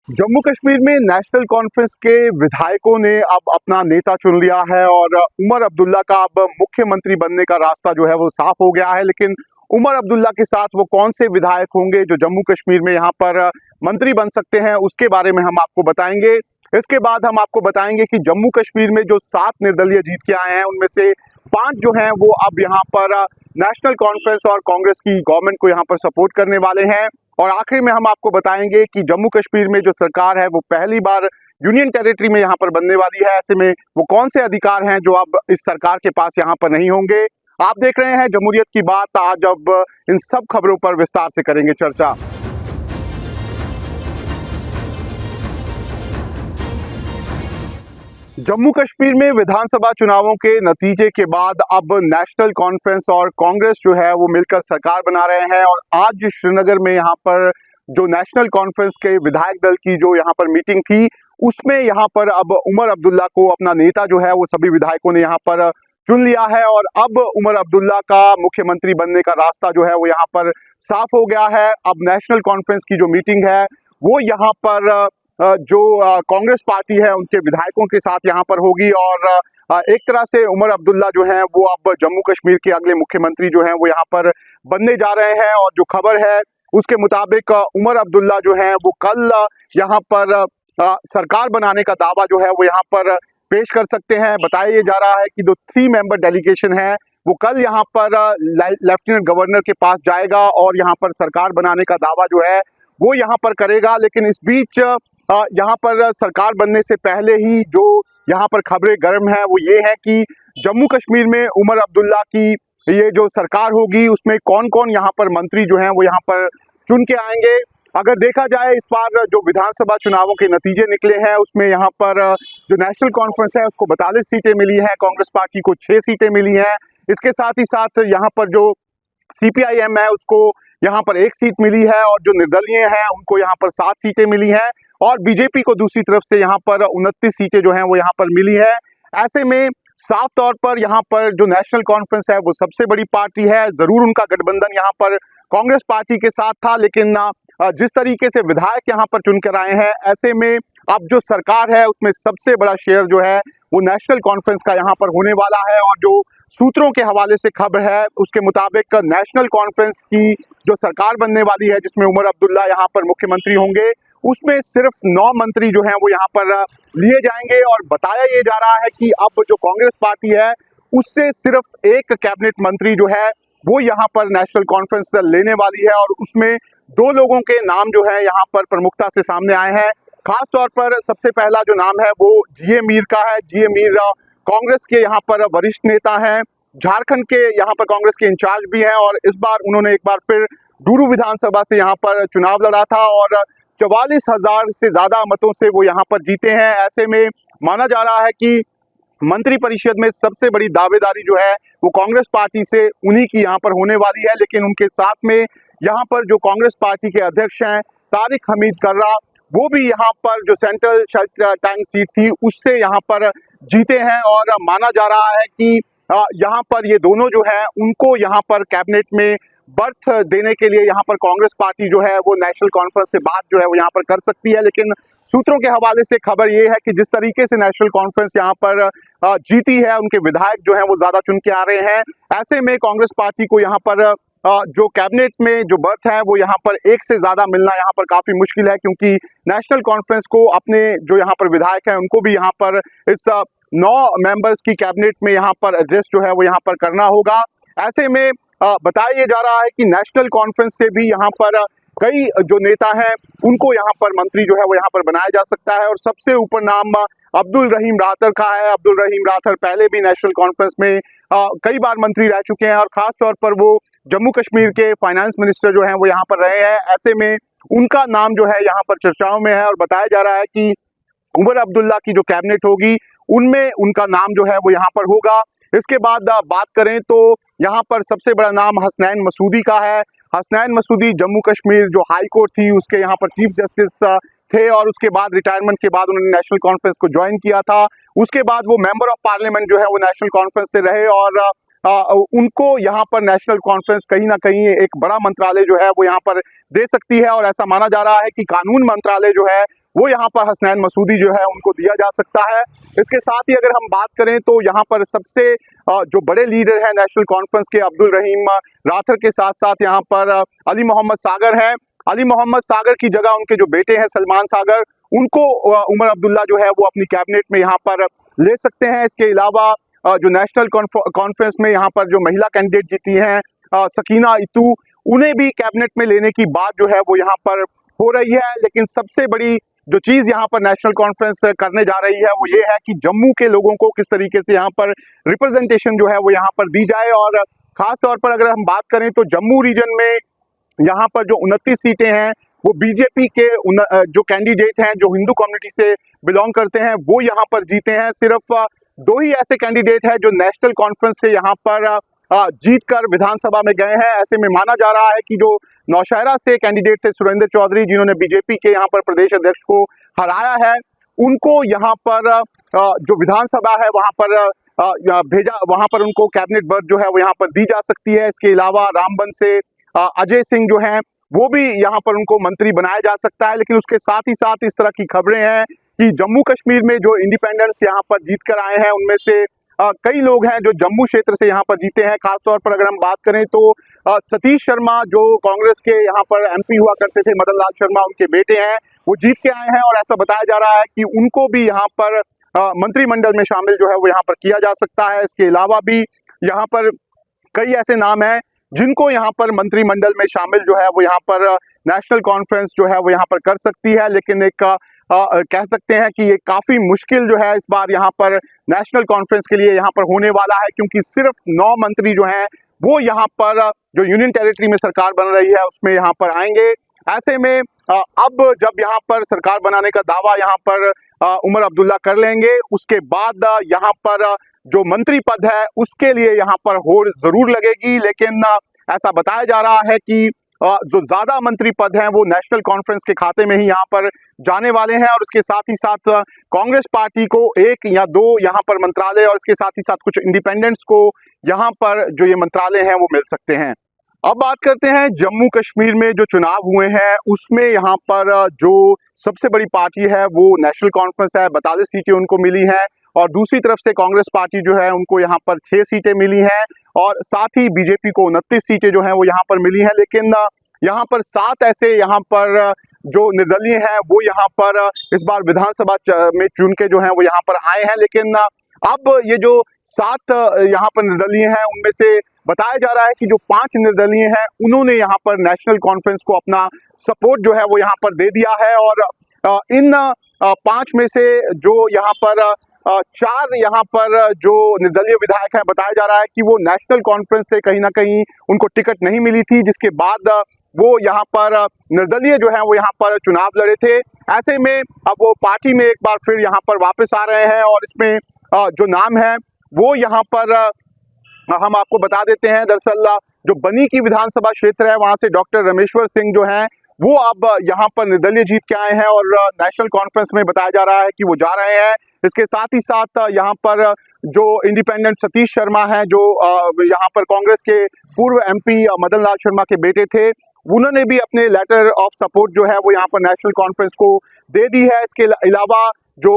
जम्मू कश्मीर में national conference के विधायकों ने अब अपना नेता चुन लिया है और उमर अब्दुल्ला का अब मुख्यमंत्री बनने का रास्ता जो है वो साफ हो गया है। लेकिन उमर अब्दुल्ला के साथ वो कौन से विधायक होंगे जो जम्मू कश्मीर में यहाँ पर मंत्री बन सकते हैं, उसके बारे में हम आपको बताएंगे। इसके बाद हम आपको बताएंगे कि जम्मू कश्मीर में जो 7 निर्दलीय जीत के आए हैं उनमें से 5 जो हैं वो अब यहाँ पर नेशनल कॉन्फ्रेंस और कांग्रेस की गवर्नमेंट को यहाँ पर सपोर्ट करने वाले हैं। और आखिर में हम आपको बताएंगे कि जम्मू कश्मीर में जो सरकार है वो पहली बार यूनियन टेरिटरी में यहाँ पर बनने वाली है। ऐसे में वो कौन से अधिकार हैं जो अब इस सरकार के पास यहाँ पर नहीं होंगे। आप देख रहे हैं जमहूरियत की बात। आज अब इन सब खबरों पर विस्तार से करेंगे चर्चा। जम्मू कश्मीर में विधानसभा चुनावों के नतीजे के बाद अब नेशनल कॉन्फ्रेंस और कांग्रेस जो है वो मिलकर सरकार बना रहे हैं। और आज श्रीनगर में यहाँ पर जो नेशनल कॉन्फ्रेंस के विधायक दल की जो यहाँ पर मीटिंग थी, उसमें यहाँ पर अब उमर अब्दुल्ला को अपना नेता जो है वो सभी विधायकों ने यहाँ पर चुन लिया है। और अब उमर अब्दुल्ला का मुख्यमंत्री बनने का रास्ता जो है वो यहाँ पर साफ हो गया है। अब नेशनल कॉन्फ्रेंस की जो मीटिंग है वो यहाँ पर जो कांग्रेस पार्टी है उनके विधायकों के साथ यहाँ पर होगी। और एक तरह से उमर अब्दुल्ला जो हैं वो अब जम्मू कश्मीर के अगले मुख्यमंत्री जो हैं वो यहाँ पर बनने जा रहे हैं। और जो खबर है उसके मुताबिक उमर अब्दुल्ला जो हैं वो कल यहाँ पर सरकार बनाने का दावा जो है वो यहाँ पर पेश कर सकते हैं। बताया जा रहा है कि जो 3 मेंबर डेलीगेशन है वो कल यहाँ पर लेफ्टिनेंट गवर्नर के पास जाएगा और यहाँ पर सरकार बनाने का दावा जो है वो यहाँ पर करेगा। लेकिन इस बीच यहाँ पर सरकार बनने से पहले ही जो यहाँ पर खबरें गर्म है वो ये है कि जम्मू कश्मीर में उमर अब्दुल्ला की ये जो सरकार होगी उसमें कौन कौन यहाँ पर मंत्री जो हैं वो यहाँ पर चुन के आएंगे। अगर देखा जाए इस बार जो विधानसभा चुनावों के नतीजे निकले हैं उसमें यहाँ पर जो नेशनल कॉन्फ्रेंस है उसको 42 सीटें मिली हैं, कांग्रेस पार्टी को 6 सीटें मिली हैं। इसके साथ ही साथ यहाँ पर जो CPIM है उसको यहाँ पर 1 सीट मिली है और जो निर्दलीय हैं उनको यहाँ पर 7 सीटें मिली हैं। और बीजेपी को दूसरी तरफ से यहाँ पर 29 सीटें जो हैं वो यहाँ पर मिली है। ऐसे में साफ तौर पर यहाँ पर जो नेशनल कॉन्फ्रेंस है वो सबसे बड़ी पार्टी है। जरूर उनका गठबंधन यहाँ पर कांग्रेस पार्टी के साथ था, लेकिन जिस तरीके से विधायक यहाँ पर चुनकर आए हैं, ऐसे में अब जो सरकार है उसमें सबसे बड़ा शेयर जो है वो नेशनल कॉन्फ्रेंस का यहाँ पर होने वाला है। और जो सूत्रों के हवाले से खबर है उसके मुताबिक नेशनल कॉन्फ्रेंस की जो सरकार बनने वाली है जिसमें उमर अब्दुल्ला यहाँ पर मुख्यमंत्री होंगे, उसमें सिर्फ 9 मंत्री जो हैं वो यहाँ पर लिए जाएंगे। और बताया ये जा रहा है कि अब जो कांग्रेस पार्टी है उससे सिर्फ 1 कैबिनेट मंत्री जो है वो यहाँ पर नेशनल कॉन्फ्रेंस लेने वाली है। और उसमें 2 लोगों के नाम जो है यहाँ पर प्रमुखता से सामने आए हैं। खास तौर पर सबसे पहला जो नाम है वो GA मीर का है। GA मीर कांग्रेस के यहाँ पर वरिष्ठ नेता हैं, झारखंड के यहाँ पर कांग्रेस के इंचार्ज भी हैं। और इस बार उन्होंने एक बार फिर डूरू विधानसभा से यहाँ पर चुनाव लड़ा था और 44,000 से ज़्यादा मतों से वो यहाँ पर जीते हैं। ऐसे में माना जा रहा है कि मंत्री परिषद में सबसे बड़ी दावेदारी जो है वो कांग्रेस पार्टी से उन्हीं की यहाँ पर होने वाली है। लेकिन उनके साथ में यहाँ पर जो कांग्रेस पार्टी के अध्यक्ष हैं तारिक हमीद कर्रा, वो भी यहाँ पर जो सेंट्रल टैंक सीट थी उससे यहाँ पर जीते हैं। और माना जा रहा है कि यहाँ पर ये दोनों जो है उनको यहाँ पर कैबिनेट में बर्थ देने के लिए यहाँ पर कांग्रेस पार्टी जो है वो नेशनल कॉन्फ्रेंस से बात जो है वो यहाँ पर कर सकती है। लेकिन सूत्रों के हवाले से खबर ये है कि जिस तरीके से नेशनल कॉन्फ्रेंस यहाँ पर जीती है, उनके विधायक जो हैं वो ज़्यादा चुन के आ रहे हैं। ऐसे में कांग्रेस पार्टी को यहाँ पर जो कैबिनेट में जो बर्थ है वो यहाँ पर 1 से ज़्यादा मिलना यहाँ पर काफ़ी मुश्किल है, क्योंकि नेशनल कॉन्फ्रेंस को अपने जो यहाँ पर विधायक हैं उनको भी यहाँ पर इस 9 मेंबर्स की कैबिनेट में यहाँ पर एडजस्ट जो है वो यहाँ पर करना होगा। ऐसे में बताया ये जा रहा है कि नेशनल कॉन्फ्रेंस से भी यहाँ पर कई जो नेता हैं उनको यहाँ पर मंत्री जो है वो यहाँ पर बनाया जा सकता है। और सबसे ऊपर नाम अब्दुल रहीम राथर का है। अब्दुल रहीम राथर पहले भी नेशनल कॉन्फ्रेंस में कई बार मंत्री रह चुके हैं और ख़ास तौर पर वो जम्मू कश्मीर के फाइनेंस मिनिस्टर जो हैं वो यहाँ पर रहे हैं। ऐसे में उनका नाम जो है यहाँ पर चर्चाओं में है और बताया जा रहा है कि उमर अब्दुल्ला की जो कैबिनेट होगी उनमें उनका नाम जो है वो यहाँ पर होगा। इसके बाद बात करें तो यहाँ पर सबसे बड़ा नाम हसनैन मसूदी का है। हसनैन मसूदी जम्मू कश्मीर जो हाई कोर्ट थी उसके यहाँ पर चीफ जस्टिस थे और उसके बाद रिटायरमेंट के बाद उन्होंने नेशनल कॉन्फ्रेंस को ज्वाइन किया था। उसके बाद वो मेंबर ऑफ पार्लियामेंट जो है वो नेशनल कॉन्फ्रेंस से रहे और उनको यहाँ पर नेशनल कॉन्फ्रेंस कहीं ना कहीं एक बड़ा मंत्रालय जो है वो यहाँ पर दे सकती है। और ऐसा माना जा रहा है कि कानून मंत्रालय जो है वो यहाँ पर हसनैन मसूदी जो है उनको दिया जा सकता है। इसके साथ ही अगर हम बात करें तो यहाँ पर सबसे जो बड़े लीडर हैं नेशनल कॉन्फ्रेंस के, अब्दुल रहीम राथर के साथ साथ यहाँ पर अली मोहम्मद सागर हैं। अली मोहम्मद सागर की जगह उनके जो बेटे हैं सलमान सागर, उनको उमर अब्दुल्ला जो है वो अपनी कैबिनेट में यहाँ पर ले सकते हैं। इसके अलावा जो नेशनल कॉन्फ्रेंस में यहाँ पर जो महिला कैंडिडेट जीती हैं सकीना इतू, उन्हें भी कैबिनेट में लेने की बात जो है वो यहाँ पर हो रही है। लेकिन सबसे बड़ी जो चीज़ यहाँ पर नेशनल कॉन्फ्रेंस करने जा रही है वो ये है कि जम्मू के लोगों को किस तरीके से यहाँ पर रिप्रेजेंटेशन जो है वो यहाँ पर दी जाए। और ख़ास तौर पर अगर हम बात करें तो जम्मू रीजन में यहाँ पर जो 29 सीटें हैं वो बीजेपी के जो कैंडिडेट हैं जो हिंदू कम्युनिटी से बिलोंग करते हैं वो यहाँ पर जीते हैं। सिर्फ 2 ही ऐसे कैंडिडेट हैं जो नेशनल कॉन्फ्रेंस से यहाँ पर जीत कर विधानसभा में गए हैं। ऐसे में माना जा रहा है कि जो नौशहरा से कैंडिडेट थे सुरेंद्र चौधरी, जिन्होंने बीजेपी के यहाँ पर प्रदेश अध्यक्ष को हराया है, उनको यहाँ पर जो विधानसभा है वहाँ पर भेजा, वहाँ पर उनको कैबिनेट बर्थ जो है वो यहाँ पर दी जा सकती है। इसके अलावा रामबन से अजय सिंह जो हैं वो भी यहाँ पर उनको मंत्री बनाया जा सकता है। लेकिन उसके साथ ही साथ इस तरह की खबरें हैं कि जम्मू कश्मीर में जो इंडिपेंडेंट्स यहाँ पर जीत कर आए हैं उनमें से कई लोग हैं जो जम्मू क्षेत्र से यहाँ पर जीते हैं। खासतौर पर अगर हम बात करें तो सतीश शर्मा जो कांग्रेस के यहाँ पर एमपी हुआ करते थे, मदन लाल शर्मा उनके बेटे हैं, वो जीत के आए हैं। और ऐसा बताया जा रहा है कि उनको भी यहाँ पर मंत्रिमंडल में शामिल जो है वो यहाँ पर किया जा सकता है। इसके अलावा भी यहाँ पर कई ऐसे नाम हैं जिनको यहाँ पर मंत्रिमंडल में शामिल जो है वो यहाँ पर नेशनल कॉन्फ्रेंस जो है वो यहाँ पर कर सकती है। लेकिन एक कह सकते हैं कि ये काफ़ी मुश्किल जो है इस बार यहाँ पर नेशनल कॉन्फ्रेंस के लिए यहाँ पर होने वाला है, क्योंकि सिर्फ 9 मंत्री जो हैं वो यहाँ पर जो यूनियन टेरिटरी में सरकार बन रही है उसमें यहाँ पर आएंगे। ऐसे में अब जब यहाँ पर सरकार बनाने का दावा यहाँ पर उमर अब्दुल्ला कर लेंगे, उसके बाद यहाँ पर जो मंत्री पद है उसके लिए यहाँ पर होड़ जरूर लगेगी। लेकिन ऐसा बताया जा रहा है कि जो ज़्यादा मंत्री पद हैं वो नेशनल कॉन्फ्रेंस के खाते में ही यहाँ पर जाने वाले हैं। और इसके साथ ही साथ कांग्रेस पार्टी को 1 या 2 यहाँ पर मंत्रालय और इसके साथ ही साथ कुछ इंडिपेंडेंट्स को यहाँ पर जो ये मंत्रालय हैं वो मिल सकते हैं। अब बात करते हैं जम्मू कश्मीर में जो चुनाव हुए हैं उसमें यहाँ पर जो सबसे बड़ी पार्टी है वो नेशनल कॉन्फ्रेंस है, 42 सीटें उनको मिली हैं। और दूसरी तरफ से कांग्रेस पार्टी जो है उनको यहाँ पर 6 सीटें मिली हैं और साथ ही बीजेपी को 29 सीटें जो हैं वो यहाँ पर मिली हैं। लेकिन यहाँ पर 7 ऐसे यहाँ पर जो निर्दलीय हैं वो यहाँ पर इस बार विधानसभा में चुन के जो हैं वो यहाँ पर आए हैं। लेकिन अब ये जो 7 यहाँ पर निर्दलीय हैं उनमें से बताया जा रहा है कि जो 5 निर्दलीय हैं उन्होंने यहाँ पर नेशनल कॉन्फ्रेंस को अपना सपोर्ट जो है वो यहाँ पर दे दिया है। और इन 5 में से जो यहाँ पर 4 यहाँ पर जो निर्दलीय विधायक हैं, बताया जा रहा है कि वो नेशनल कॉन्फ्रेंस से कहीं ना कहीं उनको टिकट नहीं मिली थी, जिसके बाद वो यहाँ पर निर्दलीय जो है वो यहाँ पर चुनाव लड़े थे। ऐसे में अब वो पार्टी में एक बार फिर यहाँ पर वापस आ रहे हैं और इसमें जो नाम है वो यहाँ पर हम आपको बता देते हैं। दरअसल जो बनी की विधानसभा क्षेत्र है वहाँ से डॉक्टर रमेश्वर सिंह जो हैं वो अब यहाँ पर निर्दलीय जीत के आए हैं और नेशनल कॉन्फ्रेंस में बताया जा रहा है कि वो जा रहे हैं। इसके साथ ही साथ यहाँ पर जो इंडिपेंडेंट सतीश शर्मा हैं जो यहाँ पर कांग्रेस के पूर्व एमपी मदन लाल शर्मा के बेटे थे, उन्होंने भी अपने लेटर ऑफ सपोर्ट जो है वो यहाँ पर नेशनल कॉन्फ्रेंस को दे दी है। इसके अलावा जो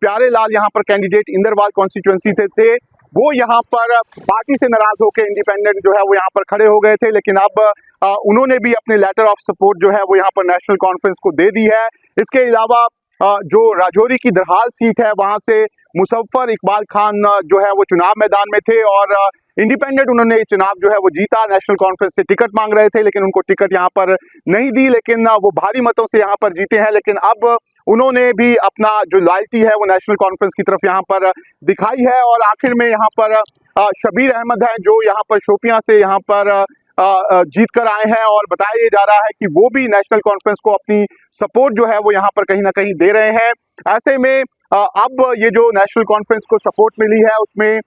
प्यारे लाल यहाँ पर कैंडिडेट इंदरवाल कॉन्स्टिट्यूंसी थे वो यहाँ पर पार्टी से नाराज होकर इंडिपेंडेंट जो है वो यहाँ पर खड़े हो गए थे। लेकिन अब उन्होंने भी अपने लेटर ऑफ सपोर्ट जो है वो यहाँ पर नेशनल कॉन्फ्रेंस को दे दी है। इसके अलावा जो राजौरी की दरहाल सीट है वहाँ से मुजफ्फर इकबाल खान जो है वो चुनाव मैदान में थे और इंडिपेंडेंट उन्होंने चुनाव जो है वो जीता। नेशनल कॉन्फ्रेंस से टिकट मांग रहे थे लेकिन उनको टिकट यहाँ पर नहीं दी, लेकिन वो भारी मतों से यहाँ पर जीते हैं। लेकिन अब उन्होंने भी अपना जो लॉयल्टी है वो नेशनल कॉन्फ्रेंस की तरफ यहाँ पर दिखाई है। और आखिर में यहाँ पर शबीर अहमद है जो यहाँ पर शोपियां से यहाँ पर जीत कर आए हैं और बताया जा रहा है कि वो भी नेशनल कॉन्फ्रेंस को अपनी सपोर्ट जो है वो यहाँ पर कहीं ना कहीं दे रहे हैं। ऐसे में अब ये जो नेशनल कॉन्फ्रेंस को सपोर्ट मिली है उसमें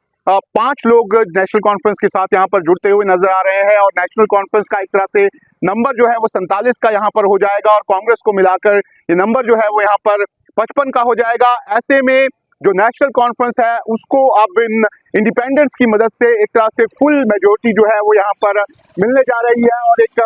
5 लोग नेशनल कॉन्फ्रेंस के साथ यहाँ पर जुड़ते हुए नजर आ रहे हैं और नेशनल कॉन्फ्रेंस का एक तरह से नंबर जो है वो 47 का यहाँ पर हो जाएगा और कांग्रेस को मिलाकर ये नंबर जो है वो यहाँ पर 55 का हो जाएगा। ऐसे में जो नेशनल कॉन्फ्रेंस है उसको अब इन इंडिपेंडेंट्स की मदद से एक तरह से फुल मेजोरिटी जो है वो यहाँ पर मिलने जा रही है और एक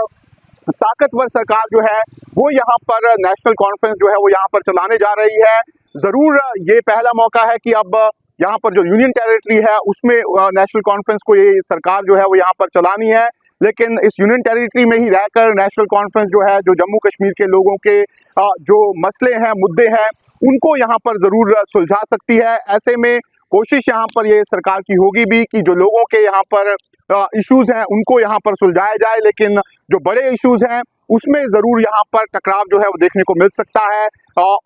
ताकतवर सरकार जो है वो यहाँ पर नेशनल कॉन्फ्रेंस जो है वो यहाँ पर चलाने जा रही है। जरूर ये पहला मौका है कि अब यहाँ पर जो यूनियन टेरिटरी है उसमें नेशनल कॉन्फ्रेंस को ये सरकार जो है वो यहाँ पर चलानी है, लेकिन इस यूनियन टेरिटरी में ही रहकर नेशनल कॉन्फ्रेंस जो है जो जम्मू कश्मीर के लोगों के जो मसले हैं, मुद्दे हैं, उनको यहाँ पर ज़रूर सुलझा सकती है। ऐसे में कोशिश यहाँ पर ये सरकार की होगी भी कि जो लोगों के यहाँ पर इश्यूज हैं उनको यहाँ पर सुलझाया जाए, लेकिन जो बड़े इश्यूज हैं उसमें ज़रूर यहाँ पर टकराव जो है वो देखने को मिल सकता है।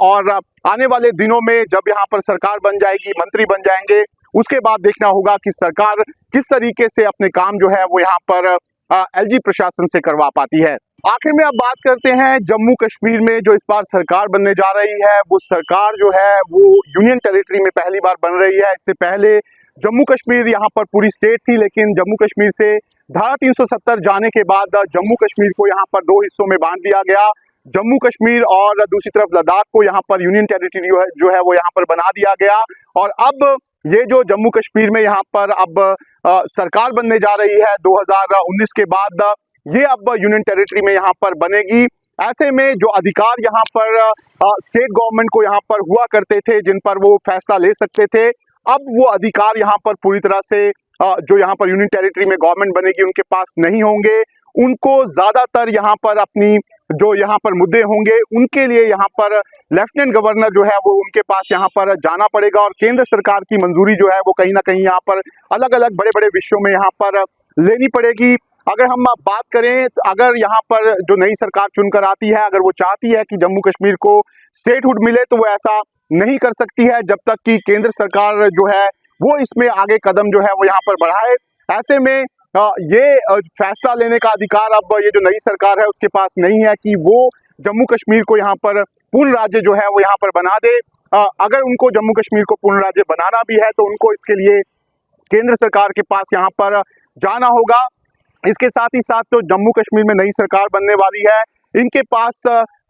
और आने वाले दिनों में जब यहाँ पर सरकार बन जाएगी, मंत्री बन जाएंगे, उसके बाद देखना होगा कि सरकार किस तरीके से अपने काम जो है वो यहाँ पर एलजी प्रशासन से करवा पाती है। आखिर में अब बात करते हैं जम्मू कश्मीर में जो इस बार सरकार बनने जा रही है, वो सरकार जो है वो यूनियन टेरिटरी में पहली बार बन रही है। इससे पहले जम्मू कश्मीर यहाँ पर पूरी स्टेट थी, लेकिन जम्मू कश्मीर से धारा 370 जाने के बाद जम्मू कश्मीर को यहाँ पर दो हिस्सों में बांट दिया गया। जम्मू कश्मीर और दूसरी तरफ लद्दाख को यहाँ पर यूनियन टेरिटरी जो है वो यहाँ पर बना दिया गया। और अब ये जो जम्मू कश्मीर में यहाँ पर अब सरकार बनने जा रही है 2019 के बाद, ये अब यूनियन टेरिटरी में यहाँ पर बनेगी। ऐसे में जो अधिकार यहाँ पर स्टेट गवर्नमेंट को यहाँ पर हुआ करते थे, जिन पर वो फैसला ले सकते थे, अब वो अधिकार यहाँ पर पूरी तरह से जो यहाँ पर यूनियन टेरिटरी में गवर्नमेंट बनेगी उनके पास नहीं होंगे। उनको ज़्यादातर यहाँ पर अपनी जो यहाँ पर मुद्दे होंगे उनके लिए यहाँ पर लेफ्टिनेंट गवर्नर जो है वो उनके पास यहाँ पर जाना पड़ेगा, और केंद्र सरकार की मंजूरी जो है वो कहीं ना कहीं यहाँ पर अलग अलग बड़े बड़े विषयों में यहाँ पर लेनी पड़ेगी। अगर हम बात करें तो अगर यहाँ पर जो नई सरकार चुनकर आती है, अगर वो चाहती है कि जम्मू कश्मीर को स्टेटहुड मिले, तो वो ऐसा नहीं कर सकती है जब तक कि केंद्र सरकार जो है वो इसमें आगे कदम जो है वो यहाँ पर बढ़ाए। ऐसे में ये फैसला लेने का अधिकार अब ये जो नई सरकार है उसके पास नहीं है कि वो जम्मू कश्मीर को यहाँ पर पूर्ण राज्य जो है वो यहाँ पर बना दे। अगर उनको जम्मू कश्मीर को पूर्ण राज्य बनाना भी है तो उनको इसके लिए केंद्र सरकार के पास यहाँ पर जाना होगा। इसके साथ ही साथ तो जम्मू कश्मीर में नई सरकार बनने वाली है, इनके पास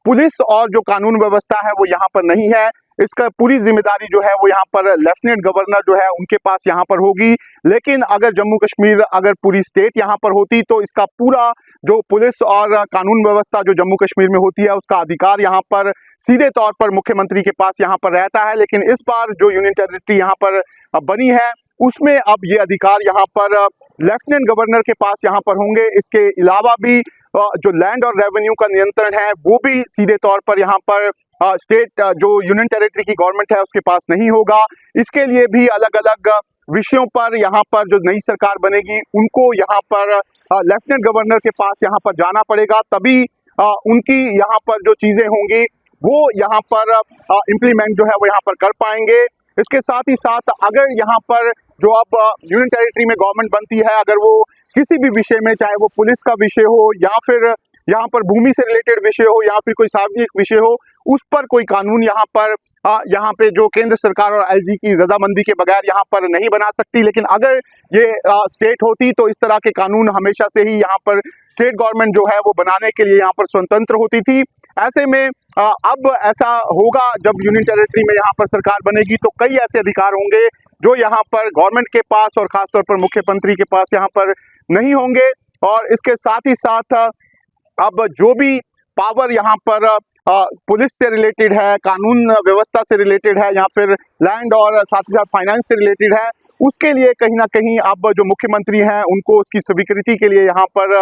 पुलिस और जो कानून व्यवस्था है वो यहाँ पर नहीं है। इसका पूरी जिम्मेदारी जो है वो यहाँ पर लेफ्टिनेंट गवर्नर जो है उनके पास यहाँ पर होगी। लेकिन अगर जम्मू कश्मीर अगर पूरी स्टेट यहाँ पर होती तो इसका पूरा जो पुलिस और कानून व्यवस्था जो जम्मू कश्मीर में होती है उसका अधिकार यहाँ पर सीधे तौर पर मुख्यमंत्री के पास यहाँ पर रहता है। लेकिन इस बार जो यूनियन टेरिटरी यहाँ पर बनी है उसमें अब ये अधिकार यहाँ पर लेफ्टिनेंट गवर्नर के पास यहाँ पर होंगे। इसके अलावा भी जो लैंड और रेवेन्यू का नियंत्रण है वो भी सीधे तौर पर यहाँ पर स्टेट जो यूनियन टेरिटरी की गवर्नमेंट है उसके पास नहीं होगा। इसके लिए भी अलग अलग विषयों पर यहाँ पर जो नई सरकार बनेगी उनको यहाँ पर लेफ्टिनेंट गवर्नर के पास यहाँ पर जाना पड़ेगा, तभी उनकी यहाँ पर जो चीज़ें होंगी वो यहाँ पर इम्प्लीमेंट जो है वो यहाँ पर कर पाएंगे। इसके साथ ही साथ अगर यहाँ पर जो अब यूनियन टेरिटरी में गवर्नमेंट बनती है, अगर वो किसी भी विषय में, चाहे वो पुलिस का विषय हो या फिर यहाँ पर भूमि से रिलेटेड विषय हो या फिर कोई सार्वजनिक विषय हो, उस पर कोई कानून यहाँ पे जो केंद्र सरकार और एलजी की रजामंदी के बगैर यहाँ पर नहीं बना सकती। लेकिन अगर ये स्टेट होती तो इस तरह के कानून हमेशा से ही यहाँ पर स्टेट गवर्नमेंट जो है वो बनाने के लिए यहाँ पर स्वतंत्र होती थी। ऐसे में अब ऐसा होगा जब यूनियन टेरिटरी में यहाँ पर सरकार बनेगी तो कई ऐसे अधिकार होंगे जो यहाँ पर गवर्नमेंट के पास और खासतौर पर मुख्यमंत्री के पास यहाँ पर नहीं होंगे। और इसके साथ ही साथ अब जो भी पावर यहाँ पर पुलिस से रिलेटेड है, कानून व्यवस्था से रिलेटेड है या फिर लैंड और साथ ही साथ फाइनेंस से रिलेटेड है, उसके लिए कहीं ना कहीं अब जो मुख्यमंत्री हैं उनको उसकी स्वीकृति के लिए यहाँ पर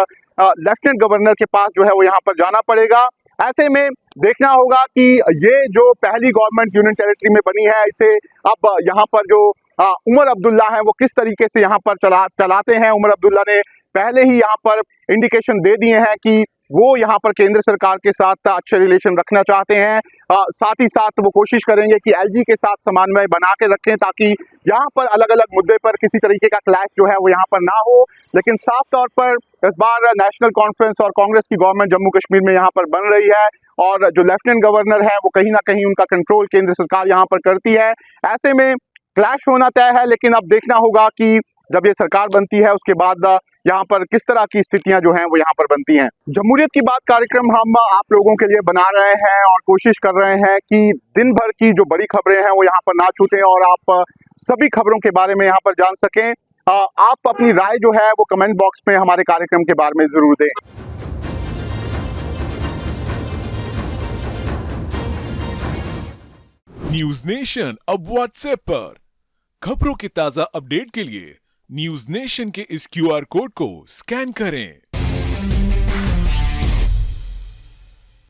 लेफ्टिनेंट गवर्नर के पास जो है वो यहाँ पर जाना पड़ेगा। ऐसे में देखना होगा कि ये जो पहली गवर्नमेंट यूनियन टेरिटरी में बनी है इसे अब यहाँ पर जो उमर अब्दुल्ला हैं वो किस तरीके से यहाँ पर चलाते हैं। उमर अब्दुल्ला ने पहले ही यहाँ पर इंडिकेशन दे दिए हैं कि वो यहाँ पर केंद्र सरकार के साथ अच्छे रिलेशन रखना चाहते हैं। साथ ही साथ वो कोशिश करेंगे कि एलजी के साथ समन्वय बना के रखें ताकि यहाँ पर अलग अलग मुद्दे पर किसी तरीके का क्लैश जो है वो यहाँ पर ना हो। लेकिन साफ तौर पर इस बार नेशनल कॉन्फ्रेंस और कांग्रेस की गवर्नमेंट जम्मू कश्मीर में यहाँ पर बन रही है और जो लेफ्टिनेंट गवर्नर है वो कहीं ना कहीं उनका कंट्रोल केंद्र सरकार यहाँ पर करती है। ऐसे में क्लैश होना तय है, लेकिन अब देखना होगा कि जब ये सरकार बनती है उसके बाद यहाँ पर किस तरह की स्थितियां जो हैं वो यहाँ पर बनती हैं। जमहूरियत की बात कार्यक्रम हम आप लोगों के लिए बना रहे हैं और कोशिश कर रहे हैं कि दिन भर की जो बड़ी खबरें हैं वो यहाँ पर ना छूटें और आप सभी खबरों के बारे में यहाँ पर जान सकें। आप अपनी राय जो है वो कमेंट बॉक्स में हमारे कार्यक्रम के बारे में ज़रूर दें। न्यूज नेशन अब व्हाट्सएप पर। खबरों के ताजा अपडेट के लिए न्यूज नेशन के इस क्यूआर कोड को स्कैन करें।